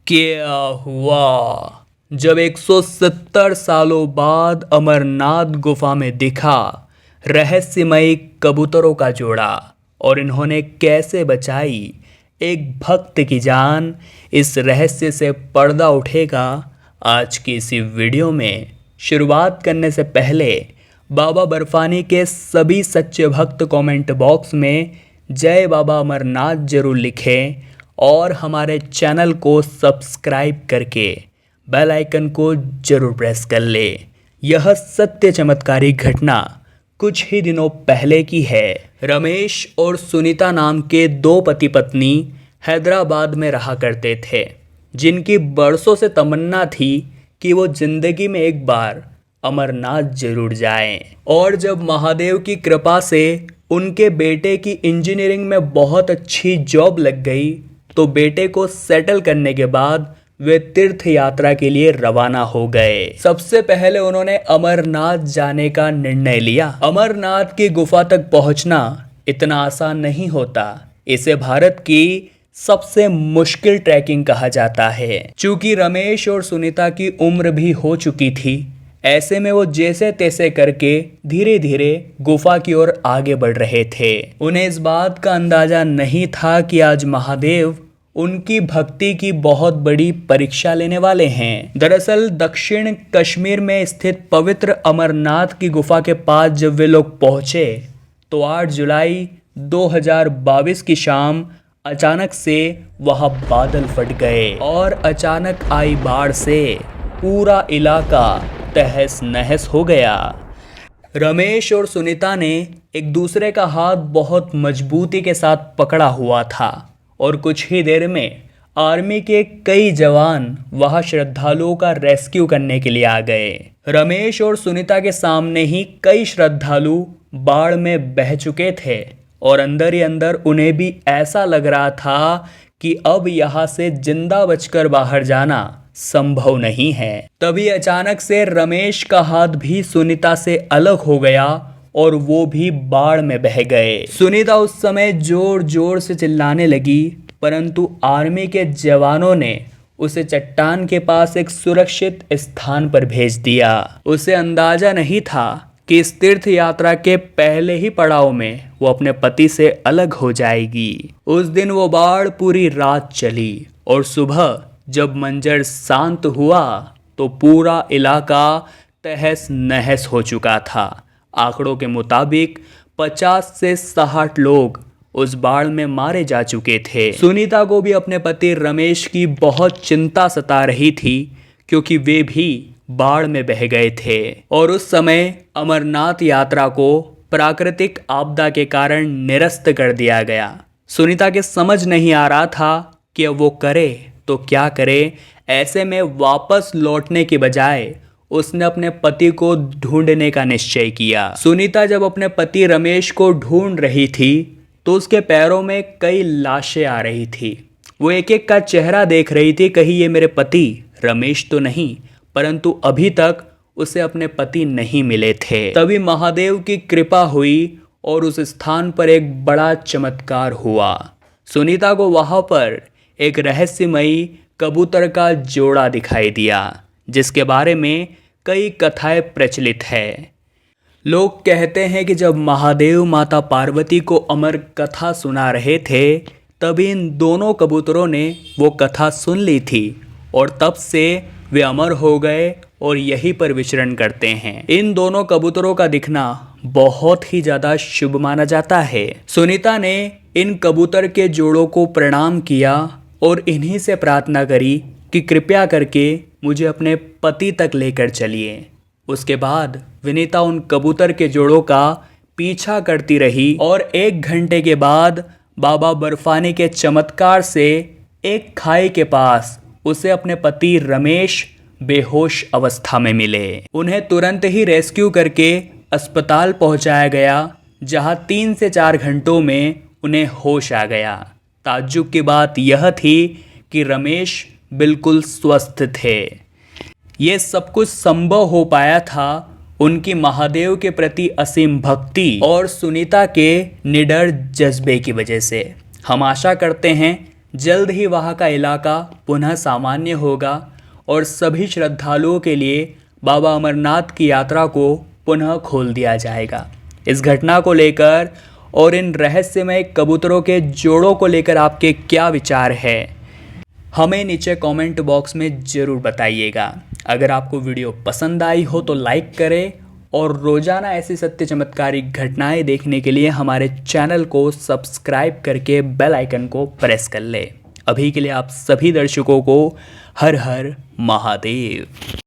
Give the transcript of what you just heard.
क्या हुआ जब 170 सालों बाद अमरनाथ गुफा में दिखा रहस्यमयी कबूतरों का जोड़ा और इन्होंने कैसे बचाई एक भक्त की जान। इस रहस्य से पर्दा उठेगा आज की इसी वीडियो में। शुरुआत करने से पहले बाबा बर्फानी के सभी सच्चे भक्त कमेंट बॉक्स में जय बाबा अमरनाथ जरूर लिखें और हमारे चैनल को सब्सक्राइब करके बेल आइकन को जरूर प्रेस कर ले। यह सत्य चमत्कारी घटना कुछ ही दिनों पहले की है। रमेश और सुनीता नाम के दो पति पत्नी हैदराबाद में रहा करते थे, जिनकी बरसों से तमन्ना थी कि वो जिंदगी में एक बार अमरनाथ जरूर जाएं। और जब महादेव की कृपा से उनके बेटे की इंजीनियरिंग में बहुत अच्छी जॉब लग गई तो बेटे को सेटल करने के बाद वे तीर्थ यात्रा के लिए रवाना हो गए। सबसे पहले उन्होंने अमरनाथ जाने का निर्णय लिया। अमरनाथ की गुफा तक पहुंचना इतना आसान नहीं होता। इसे भारत की सबसे मुश्किल ट्रैकिंग कहा जाता है। चूंकि रमेश और सुनीता की उम्र भी हो चुकी थी, ऐसे में वो जैसे तैसे करके धीरे धीरे गुफा की ओर आगे बढ़ रहे थे। उन्हें इस बात का अंदाजा नहीं था कि आज महादेव उनकी भक्ति की बहुत बड़ी परीक्षा लेने वाले हैं। दरअसल दक्षिण कश्मीर में स्थित पवित्र अमरनाथ की गुफा के पास जब वे लोग पहुंचे तो 8 जुलाई 2022 की शाम अचानक से वहां बादल फट गए और अचानक आई बाढ़ से पूरा इलाका तहस नहस हो गया। रमेश और सुनीता ने एक दूसरे का हाथ बहुत मजबूती के साथ पकड़ा हुआ था और कुछ ही देर में आर्मी के कई जवान वहां श्रद्धालुओं का रेस्क्यू करने के लिए आ गए। रमेश और सुनीता के सामने ही कई श्रद्धालु बाढ़ में बह चुके थे और अंदर ही अंदर उन्हें भी ऐसा लग रहा था कि अब यहाँ से जिंदा बचकर बाहर जाना संभव नहीं है। तभी अचानक से रमेश का हाथ भी सुनीता से अलग हो गया और वो भी बाढ़ में बह गए। सुनीता उस समय जोर जोर से चिल्लाने लगी, परंतु आर्मी के जवानों ने उसे चट्टान के पास एक सुरक्षित स्थान पर भेज दिया। उसे अंदाजा नहीं था कि इस तीर्थ यात्रा के पहले ही पड़ाव में वो अपने पति से अलग हो जाएगी। उस दिन वो बाढ़ पूरी रात चली और सुबह जब मंजर शांत हुआ तो पूरा इलाका तहस नहस हो चुका था। आंकड़ों के मुताबिक 50 से 60 लोग उस बाढ़ में मारे जा चुके थे। सुनीता को भी अपने पति रमेश की बहुत चिंता सता रही थी, क्योंकि वे भी बाढ़ में बह गए थे और उस समय अमरनाथ यात्रा को प्राकृतिक आपदा के कारण निरस्त कर दिया गया। सुनीता के समझ नहीं आ रहा था कि अब वो करे तो क्या करे। ऐसे में वापस लौटने के बजाय उसने अपने पति को ढूंढने का निश्चय किया। सुनीता जब अपने पति रमेश को ढूंढ रही थी तो उसके पैरों में कई लाशें आ रही थी। वो एक एक का चेहरा देख रही थी, कहीं ये मेरे पति रमेश तो नहीं, परंतु अभी तक उसे अपने पति नहीं मिले थे। तभी महादेव की कृपा हुई और उस स्थान पर एक बड़ा चमत्कार हुआ। सुनीता को वहां पर एक रहस्यमयी कबूतर का जोड़ा दिखाई दिया, जिसके बारे में कई कथाएं प्रचलित है। लोग कहते हैं कि जब महादेव माता पार्वती को अमर कथा सुना रहे थे तभी इन दोनों कबूतरों ने वो कथा सुन ली थी और तब से वे अमर हो गए और यहीं पर विचरण करते हैं। इन दोनों कबूतरों का दिखना बहुत ही ज़्यादा शुभ माना जाता है। सुनीता ने इन कबूतर के जोड़ों को प्रणाम किया और इन्हीं से प्रार्थना करी कि कृपया करके मुझे अपने पति तक लेकर चलिए। उसके बाद विनीता उन कबूतर के जोड़ों का पीछा करती रही और 1 घंटे के बाद बाबा बर्फानी के चमत्कार से एक खाई के पास उसे अपने पति रमेश बेहोश अवस्था में मिले। उन्हें तुरंत ही रेस्क्यू करके अस्पताल पहुंचाया गया, जहां 3 से 4 घंटों में उन्हें होश आ गया। ताज्जुब की बात यह थी कि रमेश बिल्कुल स्वस्थ थे। ये सब कुछ संभव हो पाया था उनकी महादेव के प्रति असीम भक्ति और सुनीता के निडर जज्बे की वजह से। हम आशा करते हैं जल्द ही वहाँ का इलाका पुनः सामान्य होगा और सभी श्रद्धालुओं के लिए बाबा अमरनाथ की यात्रा को पुनः खोल दिया जाएगा। इस घटना को लेकर और इन रहस्यमय कबूतरों के जोड़ों को लेकर आपके क्या विचार है, हमें नीचे कमेंट बॉक्स में ज़रूर बताइएगा। अगर आपको वीडियो पसंद आई हो तो लाइक करें और रोज़ाना ऐसी सत्य चमत्कारिक घटनाएं देखने के लिए हमारे चैनल को सब्सक्राइब करके बेल आइकन को प्रेस कर लें। अभी के लिए आप सभी दर्शकों को हर हर महादेव।